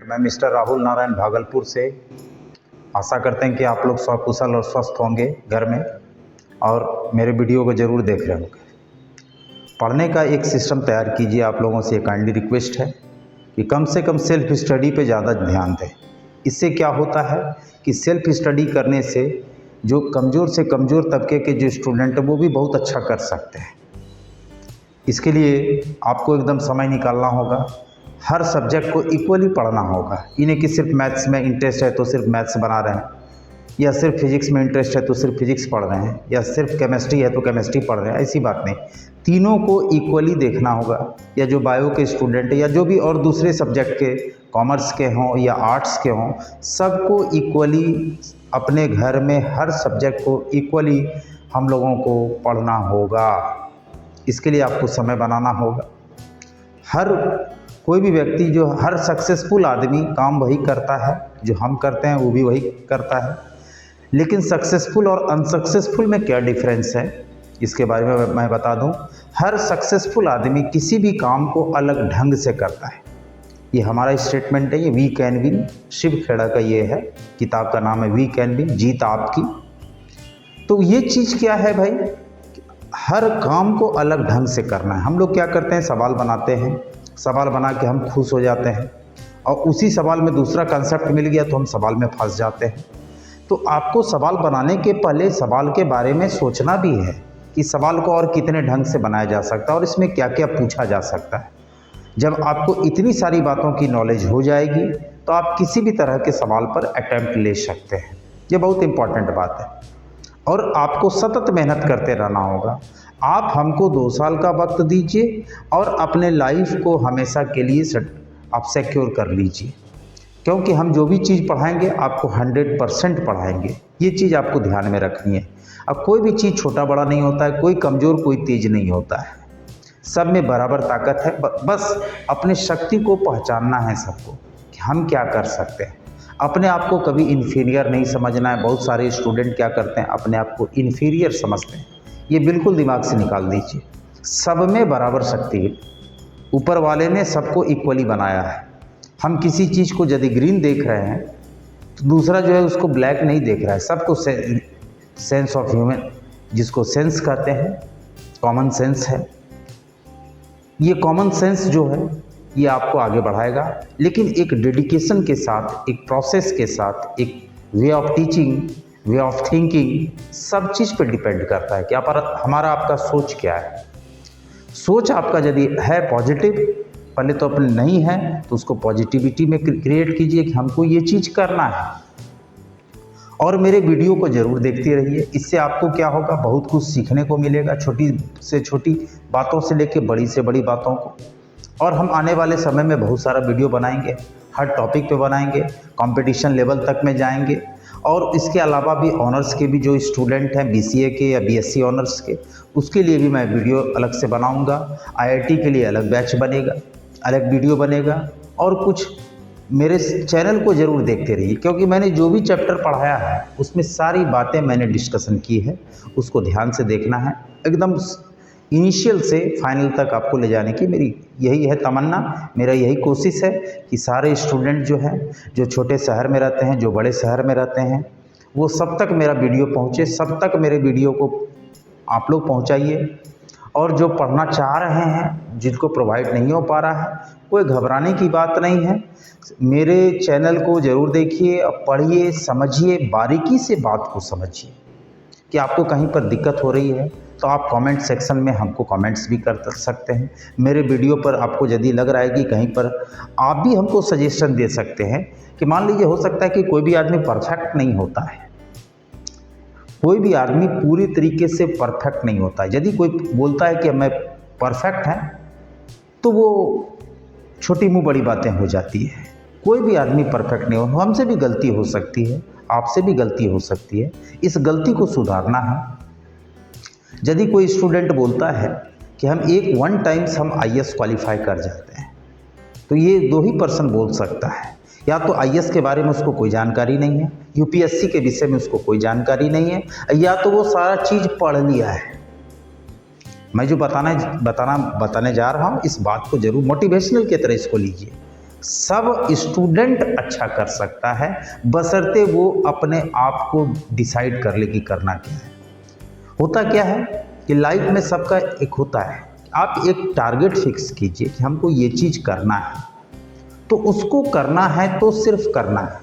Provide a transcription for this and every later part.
मैं मिस्टर राहुल नारायण भागलपुर से। आशा करते हैं कि आप लोग सकुशल और स्वस्थ होंगे घर में और मेरे वीडियो को ज़रूर देख रहे होंगे। पढ़ने का एक सिस्टम तैयार कीजिए। आप लोगों से काइंडली रिक्वेस्ट है कि कम से कम सेल्फ स्टडी पे ज़्यादा ध्यान दें। इससे क्या होता है कि सेल्फ स्टडी करने से जो कमज़ोर से कमज़ोर तबके के जो स्टूडेंट हैं वो भी बहुत अच्छा कर सकते हैं। इसके लिए आपको एकदम समय निकालना होगा। हर सब्जेक्ट को इक्वली पढ़ना होगा। ये नहीं कि सिर्फ मैथ्स में इंटरेस्ट है तो सिर्फ मैथ्स बना रहे हैं, या सिर्फ फिजिक्स में इंटरेस्ट है तो सिर्फ फिजिक्स पढ़ रहे हैं, या सिर्फ केमिस्ट्री है तो केमिस्ट्री पढ़ रहे हैं। ऐसी बात नहीं, तीनों को इक्वली देखना होगा। या जो बायो के स्टूडेंट है या जो भी और दूसरे सब्जेक्ट के, कॉमर्स के हों या आर्ट्स के हों, सबको इक्वली अपने घर में हर सब्जेक्ट को इक्वली हम लोगों को पढ़ना होगा। इसके लिए आपको समय बनाना होगा। कोई भी व्यक्ति, जो हर सक्सेसफुल आदमी काम वही करता है जो हम करते हैं, वो भी वही करता है। लेकिन सक्सेसफुल और अनसक्सेसफुल में क्या डिफरेंस है, इसके बारे में मैं बता दूं। हर सक्सेसफुल आदमी किसी भी काम को अलग ढंग से करता है। ये हमारा स्टेटमेंट है, ये we can win, Shiv Khera का ये है, किताब का नाम है वी कैन विन, जीत आपकी। तो ये चीज़ क्या है भाई, हर काम को अलग ढंग से करना है। हम लोग क्या करते हैं, सवाल बनाते हैं, सवाल बना के हम खुश हो जाते हैं और उसी सवाल में दूसरा कंसेप्ट मिल गया तो हम सवाल में फंस जाते हैं। तो आपको सवाल बनाने के पहले सवाल के बारे में सोचना भी है कि सवाल को और कितने ढंग से बनाया जा सकता है और इसमें क्या क्या पूछा जा सकता है। जब आपको इतनी सारी बातों की नॉलेज हो जाएगी तो आप किसी भी तरह के सवाल पर अटैम्प्ट ले सकते हैं। ये बहुत इंपॉर्टेंट बात है। और आपको सतत मेहनत करते रहना होगा। आप हमको 2 साल का वक्त दीजिए और अपने लाइफ को हमेशा के लिए आप सिक्योर कर लीजिए, क्योंकि हम जो भी चीज़ पढ़ाएंगे आपको 100% पढ़ाएंगे। ये चीज़ आपको ध्यान में रखनी है। अब कोई भी चीज़ छोटा बड़ा नहीं होता है, कोई कमज़ोर कोई तेज नहीं होता है, सब में बराबर ताकत है। बस अपने शक्ति को पहचानना है सबको कि हम क्या कर सकते हैं। अपने आप को कभी इन्फीरियर नहीं समझना है। बहुत सारे स्टूडेंट क्या करते हैं, अपने आप को इन्फीरियर समझते हैं। ये बिल्कुल दिमाग से निकाल दीजिए। सब में बराबर शक्ति है। ऊपर वाले ने सबको इक्वली बनाया है। हम किसी चीज़ को यदि ग्रीन देख रहे हैं तो दूसरा जो है उसको ब्लैक नहीं देख रहा है। सबको सेंस ऑफ ह्यूमन, जिसको सेंस कहते हैं, कॉमन सेंस है। ये कॉमन सेंस जो है ये आपको आगे बढ़ाएगा, लेकिन एक डेडिकेशन के साथ, एक प्रोसेस के साथ, एक way of teaching, way of thinking, सब चीज़ पे डिपेंड करता है कि हमारा आपका सोच क्या है। सोच आपका यदि है पॉजिटिव, पहले तो अपने नहीं है तो उसको पॉजिटिविटी में क्रिएट कीजिए कि हमको ये चीज़ करना है। और मेरे वीडियो को ज़रूर देखते रहिए। इससे आपको क्या होगा, बहुत कुछ सीखने को मिलेगा, छोटी से छोटी बातों से लेकर बड़ी से बड़ी बातों को। और हम आने वाले समय में बहुत सारा वीडियो बनाएंगे, हर टॉपिक पे बनाएंगे, कंपटीशन लेवल तक में जाएंगे। और इसके अलावा भी ऑनर्स के भी जो स्टूडेंट हैं, बीसीए के या बीएससी ऑनर्स के, उसके लिए भी मैं वीडियो अलग से बनाऊंगा। आईआईटी के लिए अलग बैच बनेगा, अलग वीडियो बनेगा। और कुछ मेरे चैनल को ज़रूर देखते रहिए, क्योंकि मैंने जो भी चैप्टर पढ़ाया है उसमें सारी बातें मैंने डिस्कशन की है। उसको ध्यान से देखना है। एकदम इनिशियल से फाइनल तक आपको ले जाने की मेरी यही है तमन्ना, मेरा यही कोशिश है कि सारे स्टूडेंट जो हैं, जो छोटे शहर में रहते हैं, जो बड़े शहर में रहते हैं, वो सब तक मेरा वीडियो पहुँचे। सब तक मेरे वीडियो को आप लोग पहुँचाइए। और जो पढ़ना चाह रहे हैं, जिनको प्रोवाइड नहीं हो पा रहा है, कोई घबराने की बात नहीं है। मेरे चैनल को ज़रूर देखिए और पढ़िए, समझिए, बारीकी से बात को समझिए। कि आपको कहीं पर दिक्कत हो रही है तो आप कमेंट सेक्शन में हमको कमेंट्स भी कर सकते हैं। मेरे वीडियो पर आपको यदि लग रहा है कि कहीं पर आप भी हमको सजेशन दे सकते हैं कि मान लीजिए हो सकता है कि कोई भी आदमी परफेक्ट नहीं होता है, कोई भी आदमी पूरी तरीके से परफेक्ट नहीं होता है। यदि कोई बोलता है कि मैं परफेक्ट है तो वो छोटी मुँह बड़ी बातें हो जाती है। कोई भी आदमी परफेक्ट नहीं हो, हमसे भी गलती हो सकती है, आपसे भी गलती हो सकती है। इस गलती को सुधारना है। यदि कोई स्टूडेंट बोलता है कि हम वन टाइम्स हम आईएएस क्वालिफाई कर जाते हैं, तो ये 2 ही पर्सन बोल सकता है। या तो आईएएस के बारे में उसको कोई जानकारी नहीं है, यूपीएससी के विषय में उसको कोई जानकारी नहीं है, या तो वो सारा चीज़ पढ़ लिया है। मैं जो बताने जा रहा हूँ, इस बात को जरूर मोटिवेशनल की तरह इसको लीजिए। सब स्टूडेंट अच्छा कर सकता है, बशर्ते वो अपने आप को डिसाइड कर ले कि करना क्या है। होता क्या है कि लाइफ में सबका एक होता है, आप एक टारगेट फिक्स कीजिए कि हमको ये चीज़ करना है, तो उसको करना है तो सिर्फ करना है।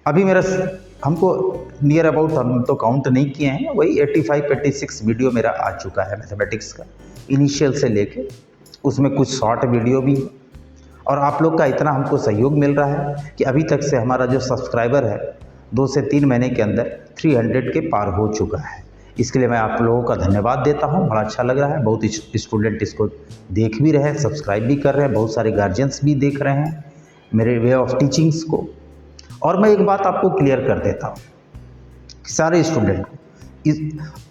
अभी मेरा हमको नियर अबाउट, हम तो काउंट नहीं किए हैं, वही 85-86 वीडियो मेरा आ चुका है मैथमेटिक्स का, इनिशियल से लेके, उसमें कुछ शॉर्ट वीडियो भी है। और आप लोग का इतना हमको सहयोग मिल रहा है कि अभी तक से हमारा जो सब्सक्राइबर है 2 से 3 महीने के अंदर 300 के पार हो चुका है। इसके लिए मैं आप लोगों का धन्यवाद देता हूं, बड़ा अच्छा लग रहा है। बहुत स्टूडेंट इसको देख भी रहे हैं, सब्सक्राइब भी कर रहे हैं, बहुत सारे गार्जियंस भी देख रहे हैं मेरे वे ऑफ टीचिंग्स को। और मैं एक बात आपको क्लियर कर देता हूँ, सारे स्टूडेंट को,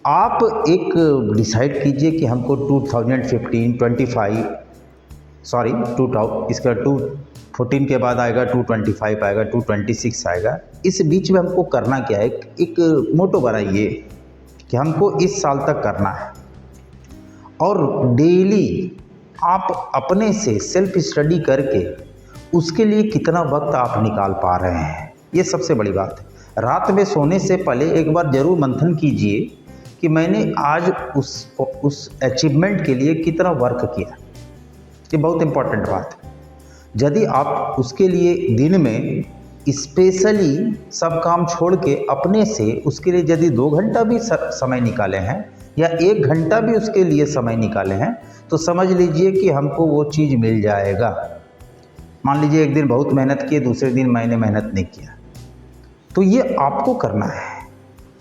आप एक डिसाइड कीजिए कि हमको 2014 के बाद आएगा 225 आएगा, 226 आएगा, इस बीच में हमको करना क्या है। एक मोटो बनाइए कि हमको इस साल तक करना है, और डेली आप अपने से सेल्फ स्टडी करके उसके लिए कितना वक्त आप निकाल पा रहे हैं, ये सबसे बड़ी बात है। रात में सोने से पहले एक बार ज़रूर मंथन कीजिए कि मैंने आज उस अचीवमेंट के लिए कितना वर्क किया। ये बहुत इंपॉर्टेंट बात है। यदि आप उसके लिए दिन में स्पेशली सब काम छोड़ के अपने से उसके लिए यदि 2 घंटा भी समय निकाले हैं या 1 घंटा भी उसके लिए समय निकाले हैं, तो समझ लीजिए कि हमको वो चीज़ मिल जाएगा। मान लीजिए एक दिन बहुत मेहनत किए, दूसरे दिन मैंने मेहनत नहीं किया, तो ये आपको करना है।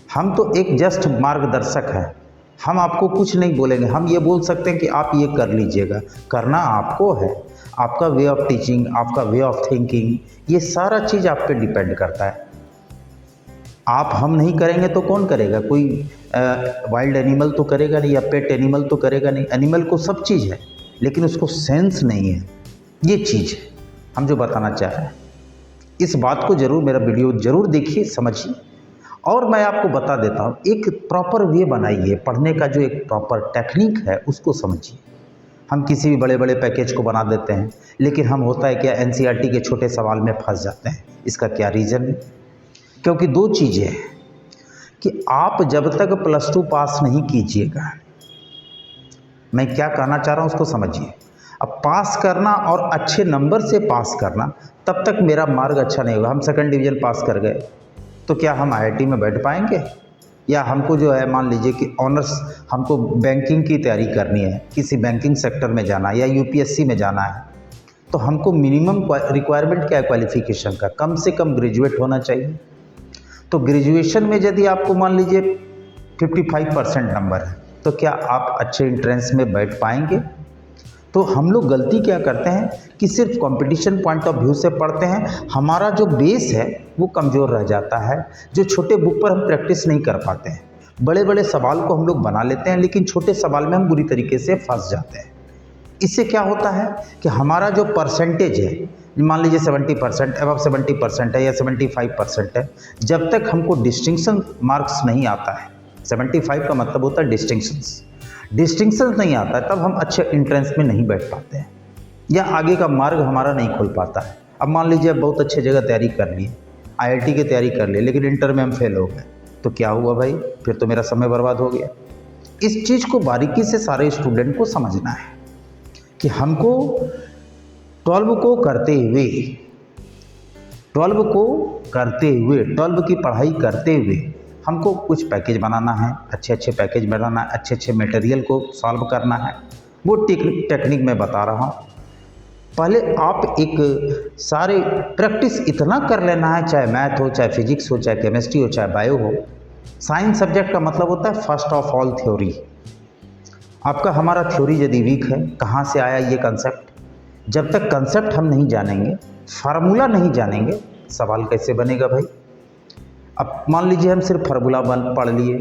हम तो एक जस्ट मार्गदर्शक है, हम आपको कुछ नहीं बोलेंगे। हम ये बोल सकते हैं कि आप ये कर लीजिएगा, करना आपको है। आपका वे ऑफ टीचिंग, आपका वे ऑफ थिंकिंग, ये सारा चीज़ आप पे डिपेंड करता है। आप हम नहीं करेंगे तो कौन करेगा? कोई वाइल्ड एनिमल तो करेगा नहीं, या पेट एनिमल तो करेगा नहीं। एनिमल को सब चीज़ है, लेकिन उसको सेंस नहीं है। ये चीज़ है हम जो बताना चाह रहे हैं। इस बात को ज़रूर, मेरा वीडियो ज़रूर देखिए, समझिए। और मैं आपको बता देता हूँ, एक प्रॉपर वे बनाइए पढ़ने का, जो एक प्रॉपर टेक्निक है उसको समझिए। हम किसी भी बड़े बड़े पैकेज को बना देते हैं, लेकिन हम होता है क्या, एनसीईआरटी के छोटे सवाल में फंस जाते हैं। इसका क्या रीज़न है? क्योंकि 2 चीज़ें हैं कि आप जब तक +2 पास नहीं कीजिएगा, मैं क्या कहना चाह रहा हूँ उसको समझिए। अब पास करना और अच्छे नंबर से पास करना, तब तक मेरा मार्ग अच्छा नहीं होगा। हम 2nd डिवीज़न पास कर गए तो क्या हम आईआईटी में बैठ पाएंगे? या हमको जो है, मान लीजिए कि ऑनर्स, हमको बैंकिंग की तैयारी करनी है, किसी बैंकिंग सेक्टर में जाना है या यूपीएससी में जाना है, तो हमको मिनिमम रिक्वायरमेंट क्या है क्वालिफिकेशन का? कम से कम ग्रेजुएट होना चाहिए। तो ग्रेजुएशन में यदि आपको मान लीजिए 55% नंबर है, तो क्या आप अच्छे एंट्रेंस में बैठ पाएंगे? तो हम लोग गलती क्या करते हैं कि सिर्फ कंपटीशन पॉइंट ऑफ व्यू से पढ़ते हैं, हमारा जो बेस है वो कमज़ोर रह जाता है। जो छोटे बुक पर हम प्रैक्टिस नहीं कर पाते हैं, बड़े बड़े सवाल को हम लोग बना लेते हैं, लेकिन छोटे सवाल में हम बुरी तरीके से फंस जाते हैं। इससे क्या होता है कि हमारा जो परसेंटेज है, मान लीजिए 70%, अबव 70% है या 75% है, जब तक हमको डिस्टिंक्शन मार्क्स नहीं आता है, 75 का मतलब होता है डिस्टिंक्शन नहीं आता है, तब हम अच्छे एंट्रेंस में नहीं बैठ पाते हैं, या आगे का मार्ग हमारा नहीं खुल पाता है। अब मान लीजिए बहुत अच्छे जगह तैयारी कर ली, आईआईटी की तैयारी कर ली, लेकिन इंटर में हम फेल हो गए, तो क्या हुआ भाई? फिर तो मेरा समय बर्बाद हो गया। इस चीज़ को बारीकी से सारे स्टूडेंट को समझना है कि हमको 12 की पढ़ाई करते हुए हमको कुछ पैकेज बनाना है, अच्छे पैकेज बनाना है, अच्छे मटेरियल को सॉल्व करना है। वो टेक्निक मैं बता रहा हूँ। पहले आप एक सारे प्रैक्टिस इतना कर लेना है, चाहे मैथ हो, चाहे फिजिक्स हो, चाहे केमिस्ट्री हो, चाहे बायो हो। साइंस सब्जेक्ट का मतलब होता है फर्स्ट ऑफ ऑल थ्योरी। आपका हमारा थ्योरी यदि वीक है, कहाँ से आया ये कंसेप्ट? जब तक कंसेप्ट हम नहीं जानेंगे, फार्मूला नहीं जानेंगे, सवाल कैसे बनेगा भाई? अब मान लीजिए हम सिर्फ फार्मूला पढ़ लिए,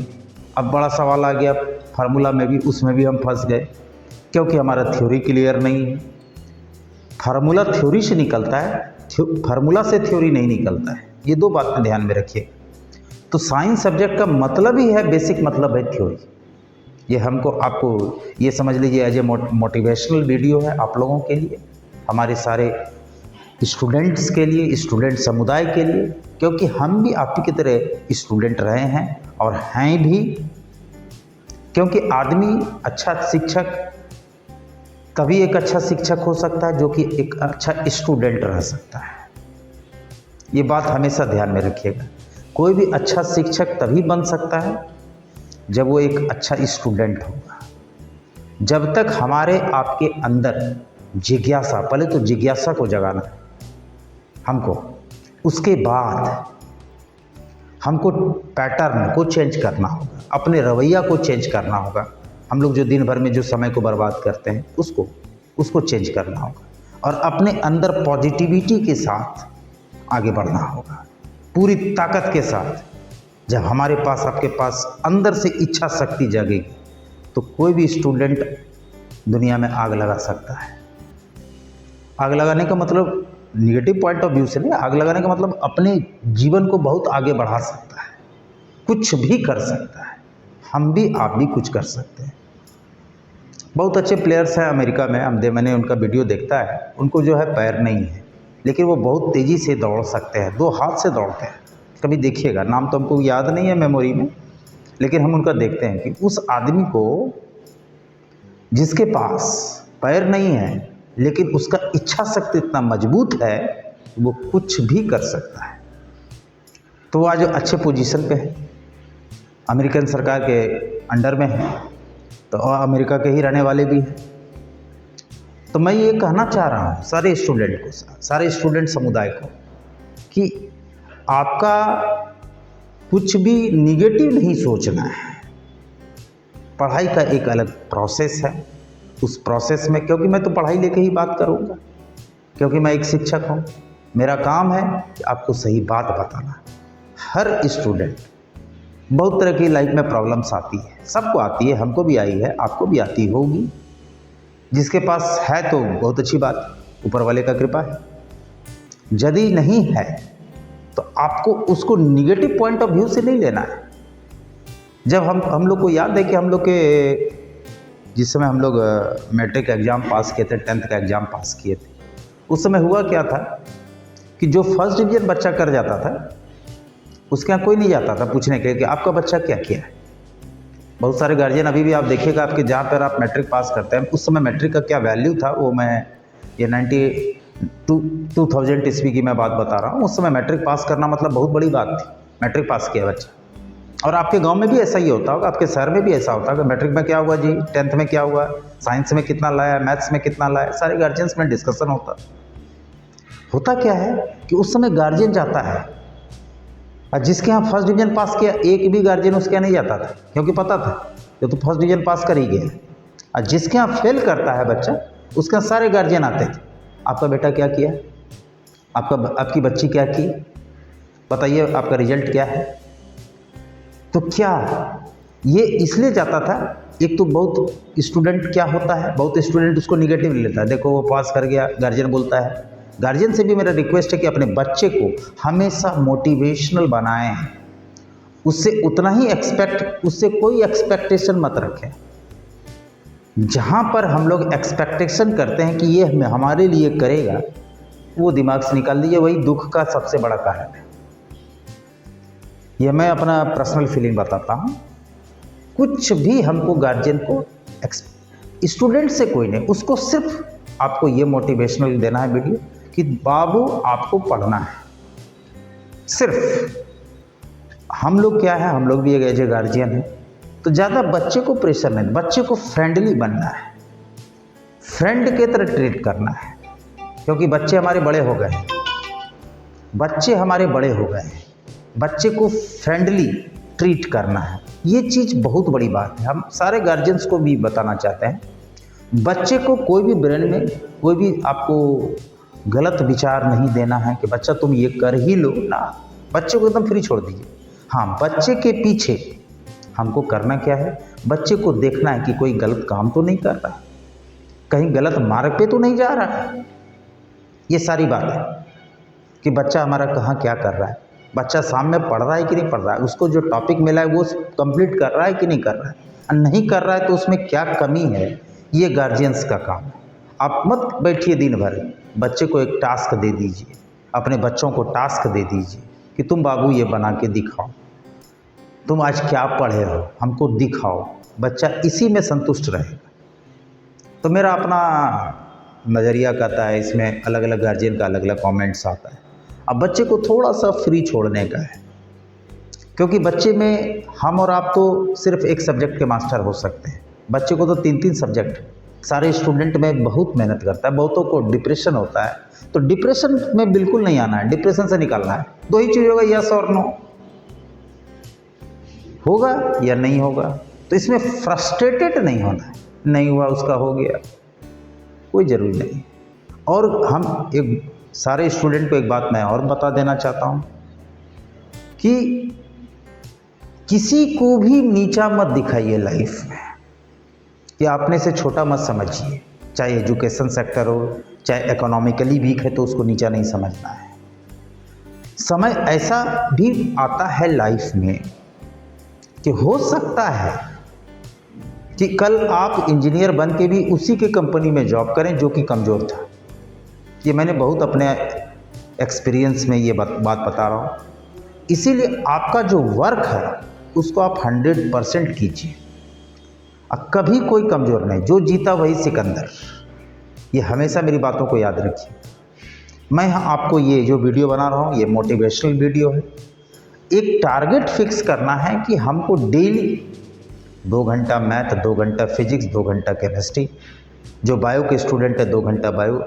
अब बड़ा सवाल आ गया फार्मूला में भी, उसमें भी हम फंस गए, क्योंकि हमारा थ्योरी क्लियर नहीं है। फार्मूला थ्योरी से निकलता है, फार्मूला से थ्योरी नहीं निकलता है। ये 2 बातें ध्यान में रखिए। तो साइंस सब्जेक्ट का मतलब ही है, बेसिक मतलब है थ्योरी। ये हमको, आपको ये समझ लीजिए एज ए मोटिवेशनल वीडियो है आप लोगों के लिए। हमारे सारे स्टूडेंट्स के लिए, स्टूडेंट समुदाय के लिए, क्योंकि हम भी आप ही की तरह स्टूडेंट रहे हैं और हैं भी। क्योंकि आदमी अच्छा शिक्षक तभी एक अच्छा शिक्षक हो सकता है जो कि एक अच्छा स्टूडेंट रह सकता है। ये बात हमेशा ध्यान में रखिएगा। कोई भी अच्छा शिक्षक तभी बन सकता है जब वो एक अच्छा स्टूडेंट होगा। जब तक हमारे आपके अंदर जिज्ञासा, पहले तो जिज्ञासा को जगाना है हमको, उसके बाद हमको पैटर्न को चेंज करना होगा, अपने रवैया को चेंज करना होगा। हम लोग जो दिन भर में जो समय को बर्बाद करते हैं उसको चेंज करना होगा और अपने अंदर पॉजिटिविटी के साथ आगे बढ़ना होगा, पूरी ताकत के साथ। जब हमारे पास, आपके पास अंदर से इच्छा शक्ति जागेगी तो कोई भी स्टूडेंट दुनिया में आग लगा सकता है। आग लगाने का मतलब निगेटिव पॉइंट ऑफ व्यू से नहीं, आग लगाने का मतलब अपने जीवन को बहुत आगे बढ़ा सकता है, कुछ भी कर सकता है। हम भी, आप भी कुछ कर सकते हैं। बहुत अच्छे प्लेयर्स हैं अमेरिका में, मैंने उनका वीडियो देखता है। उनको जो है पैर नहीं है, लेकिन वो बहुत तेज़ी से दौड़ सकते हैं, 2 हाथ से दौड़ते हैं। कभी देखिएगा, नाम तो हमको याद नहीं है मेमोरी में, लेकिन हम उनका देखते हैं कि उस आदमी को, जिसके पास पैर नहीं है लेकिन उसका इच्छा शक्ति इतना मजबूत है, वो कुछ भी कर सकता है। तो वो आज अच्छे पोजीशन पे है, अमेरिकन सरकार के अंडर में है, तो अमेरिका के ही रहने वाले भी हैं। तो मैं ये कहना चाह रहा हूँ सारे स्टूडेंट को, सारे स्टूडेंट समुदाय को, कि आपका कुछ भी निगेटिव नहीं सोचना है। पढ़ाई का एक अलग प्रोसेस है, उस प्रोसेस में, क्योंकि मैं तो पढ़ाई लेके ही बात करूँगा, क्योंकि मैं एक शिक्षक हूँ। मेरा काम है कि आपको सही बात बताना। हर स्टूडेंट, बहुत तरह की लाइफ में प्रॉब्लम्स आती है, सबको आती है, हमको भी आई है, आपको भी आती होगी। जिसके पास है तो बहुत अच्छी बात, ऊपर वाले का कृपा है। यदि नहीं है तो आपको उसको निगेटिव पॉइंट ऑफ व्यू से नहीं लेना है। जब हम लोग को याद है कि हम लोग के, जिस समय हम लोग मैट्रिक एग्ज़ाम पास किए थे, 10th का एग्ज़ाम पास किए थे, उस समय हुआ क्या था कि जो फर्स्ट डिवीज़न बच्चा कर जाता था उसके यहाँ कोई नहीं जाता था पूछने के लिए कि आपका बच्चा क्या किया है। बहुत सारे गार्जियन अभी भी आप देखिएगा, आपके जहाँ पर आप मैट्रिक पास करते हैं, उस समय मैट्रिक का क्या वैल्यू था, वो मैं ये 2000 ईस्वी की मैं बात बता रहा हूँ। उस समय मैट्रिक पास करना मतलब बहुत बड़ी बात थी। मैट्रिक पास किया बच्चा, और आपके गांव में भी ऐसा ही होता होगा, आपके शहर में भी ऐसा होता होगा। मैट्रिक में क्या हुआ जी, 10th में क्या हुआ, साइंस में कितना लाया, मैथ्स में कितना लाया, सारे गार्जियंस में डिस्कशन होता क्या है कि उस समय गार्जियन जाता है, और जिसके यहाँ फर्स्ट डिवीजन पास किया, एक भी गार्जियन उसके यहाँ नहीं जाता था, क्योंकि पता था कि तो फर्स्ट डिवीजन पास कर ही गया। और जिसके यहाँ फेल करता है बच्चा, उसके यहाँ सारे गार्जियन आते थे, आपका बेटा क्या किया, आपकी बच्ची क्या की, बताइए आपका रिजल्ट क्या है। तो क्या ये इसलिए जाता था, एक तो बहुत स्टूडेंट क्या होता है, बहुत स्टूडेंट उसको निगेटिव लेता है, देखो वो पास कर गया, गार्जियन बोलता है। गार्जियन से भी मेरा रिक्वेस्ट है कि अपने बच्चे को हमेशा मोटिवेशनल बनाएं, उससे उतना ही उससे कोई एक्सपेक्टेशन मत रखें। जहाँ पर हम लोग एक्सपेक्टेशन करते हैं कि ये हमारे लिए करेगा, वो दिमाग से निकाल दीजिए, वही दुख का सबसे बड़ा कारण है। यह मैं अपना पर्सनल फीलिंग बताता हूँ। कुछ भी हमको गार्जियन को, स्टूडेंट से कोई नहीं, उसको सिर्फ आपको ये मोटिवेशनल देना है वीडियो कि बाबू आपको पढ़ना है। सिर्फ हम लोग क्या है, हम लोग भी एक ऐसे गार्जियन हैं, तो ज़्यादा बच्चे को प्रेशर नहीं, बच्चे को फ्रेंडली बनना है, फ्रेंड के तरह ट्रीट करना है, क्योंकि बच्चे हमारे बड़े हो गए हैं, बच्चे को फ्रेंडली ट्रीट करना है। ये चीज़ बहुत बड़ी बात है, हम सारे गार्जियंस को भी बताना चाहते हैं। बच्चे को कोई भी ब्रेन में कोई भी आपको गलत विचार नहीं देना है कि बच्चा तुम ये कर ही लो ना, बच्चे को एकदम फ्री छोड़ दीजिए। हाँ, बच्चे के पीछे हमको करना क्या है, बच्चे को देखना है कि कोई गलत काम तो नहीं कर रहा, कहीं गलत मार्ग पे तो नहीं जा रहा है। ये सारी बात है कि बच्चा हमारा कहाँ क्या कर रहा है, बच्चा सामने पढ़ रहा है कि नहीं पढ़ रहा है, उसको जो टॉपिक मिला है वो कंप्लीट कर रहा है कि नहीं कर रहा है, और नहीं कर रहा है तो उसमें क्या कमी है, ये गार्जियंस का काम है। आप मत बैठिए दिन भर, बच्चे को एक टास्क दे दीजिए, अपने बच्चों को टास्क दे दीजिए कि तुम बाबू ये बना के दिखाओ, तुम आज क्या पढ़े हो हमको दिखाओ। बच्चा इसी में संतुष्ट रहेगा। तो मेरा अपना नज़रिया कहता है, इसमें अलग अलग गार्जियन का अलग अलग कमेंट्स आता है। अब बच्चे को थोड़ा सा फ्री छोड़ने का है, क्योंकि बच्चे में हम और आप तो सिर्फ एक सब्जेक्ट के मास्टर हो सकते हैं, बच्चे को तो 3-3 सब्जेक्ट। सारे स्टूडेंट में बहुत मेहनत करता है, बहुतों को डिप्रेशन होता है, तो डिप्रेशन में बिल्कुल नहीं आना है, डिप्रेशन से निकलना है। 2 ही चीज़ होगा, यस और नो, होगा या नहीं होगा। तो इसमें फ्रस्ट्रेटेड नहीं होना है, नहीं हुआ उसका हो गया, कोई ज़रूरी नहीं। और हम एक सारे स्टूडेंट को एक बात मैं और बता देना चाहता हूँ कि किसी को भी नीचा मत दिखाइए लाइफ में, कि आपने से छोटा मत समझिए। चाहे एजुकेशन सेक्टर हो, चाहे इकोनॉमिकली वीक है तो उसको नीचा नहीं समझना है। समय ऐसा भी आता है लाइफ में कि हो सकता है कि कल आप इंजीनियर बन के भी उसी के कंपनी में जॉब करें जो कि कमज़ोर था। ये मैंने बहुत अपने एक्सपीरियंस में ये बात बता रहा हूँ। इसीलिए आपका जो वर्क है उसको आप 100% कीजिए। अब कभी कोई कमज़ोर नहीं, जो जीता वही सिकंदर। ये हमेशा मेरी बातों को याद रखिए। मैं आपको ये जो वीडियो बना रहा हूँ ये मोटिवेशनल वीडियो है। एक टारगेट फिक्स करना है कि हमको डेली 2 घंटा मैथ, 2 घंटा फिजिक्स, 2 घंटा केमिस्ट्री, जो बायो के स्टूडेंट है 2 घंटा बायो,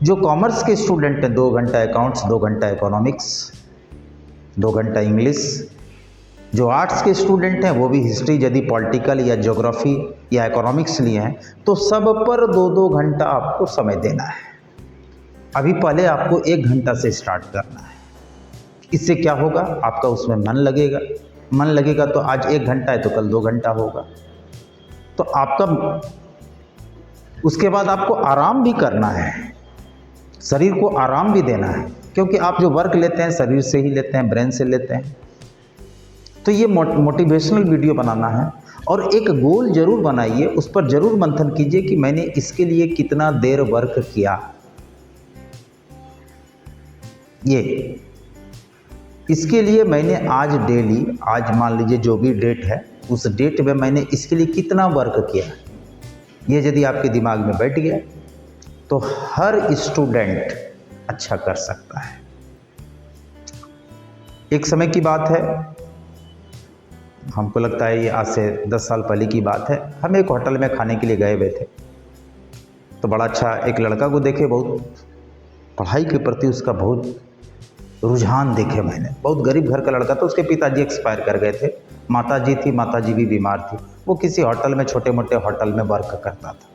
जो कॉमर्स के स्टूडेंट हैं 2 घंटा अकाउंट्स, 2 घंटा इकोनॉमिक्स, 2 घंटा इंग्लिश, जो आर्ट्स के स्टूडेंट हैं वो भी हिस्ट्री, यदि पॉलिटिकल या ज्योग्राफी या इकोनॉमिक्स लिए हैं तो सब पर 2-2 घंटा आपको समय देना है। अभी पहले आपको 1 घंटा से स्टार्ट करना है। इससे क्या होगा, आपका उसमें मन लगेगा, मन लगेगा तो आज 1 घंटा है तो कल 2 घंटा होगा। तो आपका उसके बाद आपको आराम भी करना है, शरीर को आराम भी देना है, क्योंकि आप जो वर्क लेते हैं शरीर से ही लेते हैं, ब्रेन से लेते हैं। तो ये मोटिवेशनल वीडियो बनाना है और एक गोल जरूर बनाइए, उस पर जरूर मंथन कीजिए कि मैंने इसके लिए कितना देर वर्क किया। ये इसके लिए मैंने आज डेली, आज मान लीजिए जो भी डेट है उस डेट में मैंने इसके लिए कितना वर्क किया। ये यदि आपके दिमाग में बैठ गया तो हर स्टूडेंट अच्छा कर सकता है। एक समय की बात है, हमको लगता है ये आज से 10 साल पहले की बात है। हम एक होटल में खाने के लिए गए हुए थे, तो बड़ा अच्छा एक लड़का को देखे, बहुत पढ़ाई के प्रति उसका बहुत रुझान देखे मैंने। बहुत गरीब घर का लड़का था, उसके पिताजी एक्सपायर कर गए थे, माताजी थी, माताजी भी बीमार थी। वो किसी होटल में, छोटे मोटे होटल में वर्क करता था।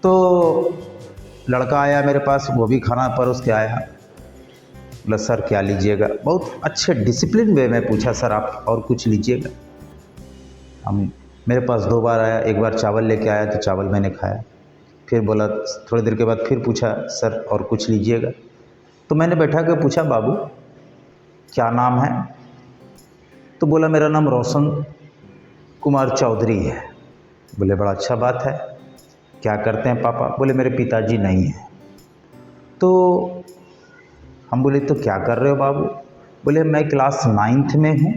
तो लड़का आया मेरे पास, वो भी खाना परोस के आया। बोला सर क्या लीजिएगा, बहुत अच्छे डिसिप्लिन वे में पूछा, सर आप और कुछ लीजिएगा। हम मेरे पास 2 बार आया, एक बार चावल लेके आया तो चावल मैंने खाया, फिर बोला थोड़ी देर के बाद फिर पूछा सर और कुछ लीजिएगा। तो मैंने बैठा के पूछा बाबू क्या नाम है, तो बोला मेरा नाम रोशन कुमार चौधरी है। बोले बड़ा अच्छा बात है, क्या करते हैं पापा? बोले मेरे पिताजी नहीं हैं। तो हम बोले तो क्या कर रहे हो बाबू? बोले मैं क्लास 9th में हूँ,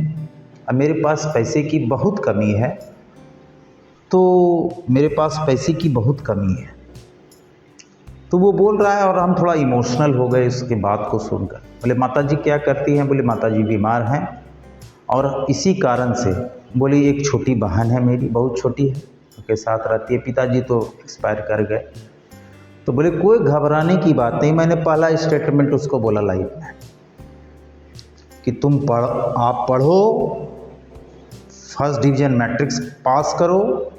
अब मेरे पास पैसे की बहुत कमी है, तो मेरे पास पैसे की बहुत कमी है। तो वो बोल रहा है और हम थोड़ा इमोशनल हो गए उसकी बात को सुनकर। बोले माताजी क्या करती हैं? बोले माताजी बीमार हैं और इसी कारण से, बोली एक छोटी बहन है मेरी, बहुत छोटी है, उनके साथ रहती है, पिताजी तो एक्सपायर कर गए। तो बोले कोई घबराने की बात नहीं। मैंने पहला स्टेटमेंट उसको बोला लाइफ में कि तुम आप पढ़ो, फर्स्ट डिवीजन मैट्रिक्स पास करो,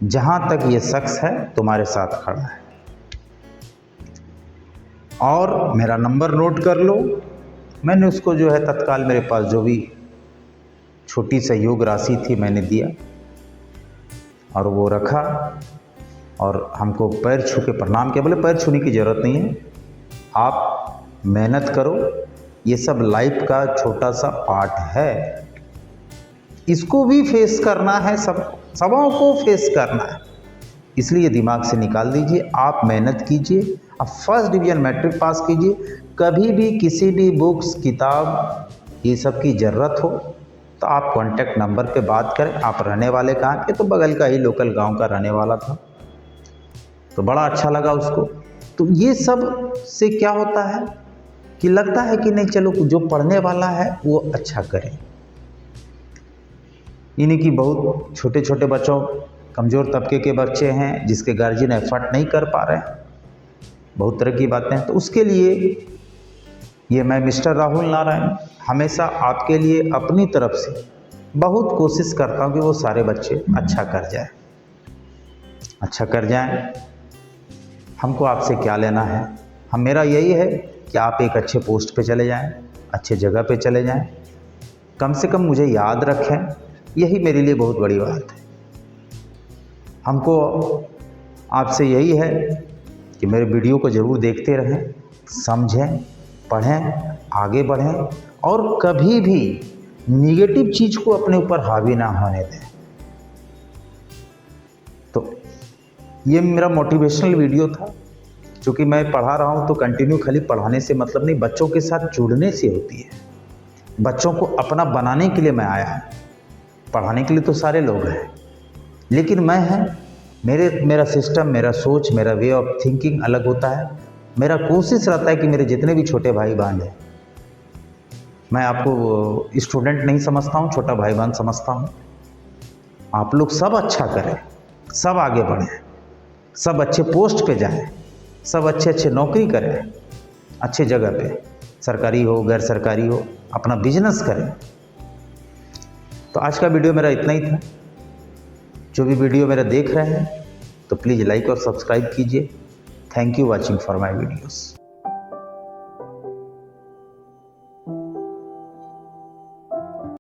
जहाँ तक ये शख्स है तुम्हारे साथ खड़ा है, और मेरा नंबर नोट कर लो। मैंने उसको जो है तत्काल मेरे पास जो भी छोटी सहयोग राशि थी मैंने दिया और वो रखा और हमको पैर छू के प्रणाम किया। बोले पैर छूने की ज़रूरत नहीं है, आप मेहनत करो, ये सब लाइफ का छोटा सा पार्ट है, इसको भी फेस करना है, सबों को फेस करना है। इसलिए दिमाग से निकाल दीजिए, आप मेहनत कीजिए, आप फर्स्ट डिवीज़न मैट्रिक पास कीजिए। कभी भी किसी भी बुक्स, किताब ये सब की ज़रूरत हो तो आप कॉन्टैक्ट नंबर पे बात करें। आप रहने वाले कहाँ के? तो बगल का ही लोकल गांव का रहने वाला था, तो बड़ा अच्छा लगा उसको। तो ये सब से क्या होता है कि लगता है कि नहीं, चलो जो पढ़ने वाला है वो अच्छा करे। इन्हीं की बहुत छोटे छोटे बच्चों, कमज़ोर तबके के बच्चे हैं जिसके गार्जियन एफर्ट नहीं कर पा रहे हैं, बहुत तरह की बातें हैं। तो उसके लिए ये मैं मिस्टर राहुल नारायण हमेशा आपके लिए अपनी तरफ से बहुत कोशिश करता हूँ कि वो सारे बच्चे अच्छा कर जाए, अच्छा कर जाएं। हमको आपसे क्या लेना है? मेरा यही है कि आप एक अच्छे पोस्ट पे चले जाएं, अच्छे जगह पे चले जाएं, कम से कम मुझे याद रखें, यही मेरे लिए बहुत बड़ी बात है। हमको आपसे यही है कि मेरे वीडियो को ज़रूर देखते रहें, समझें, पढ़ें, आगे बढ़ें और कभी भी निगेटिव चीज़ को अपने ऊपर हावी ना होने दें। तो ये मेरा मोटिवेशनल वीडियो था, क्योंकि मैं पढ़ा रहा हूँ तो कंटिन्यू खाली पढ़ाने से मतलब नहीं, बच्चों के साथ जुड़ने से होती है। बच्चों को अपना बनाने के लिए मैं आया हूँ, पढ़ाने के लिए तो सारे लोग हैं, लेकिन मैं है मेरा सिस्टम, मेरा सोच, मेरा वे ऑफ थिंकिंग अलग होता है। मेरा कोशिश रहता है कि मेरे जितने भी छोटे भाई बहन हैं, मैं आपको स्टूडेंट नहीं समझता हूँ, छोटा भाई बहन समझता हूँ। आप लोग सब अच्छा करें, सब आगे बढ़ें, सब अच्छे पोस्ट पे जाएं, सब अच्छे अच्छे नौकरी करें, अच्छे जगह पे, सरकारी हो गैर सरकारी हो, अपना बिजनेस करें। तो आज का वीडियो मेरा इतना ही था। जो भी वीडियो मेरा देख रहे हैं तो प्लीज़ लाइक और सब्सक्राइब कीजिए। Thank you watching for my videos.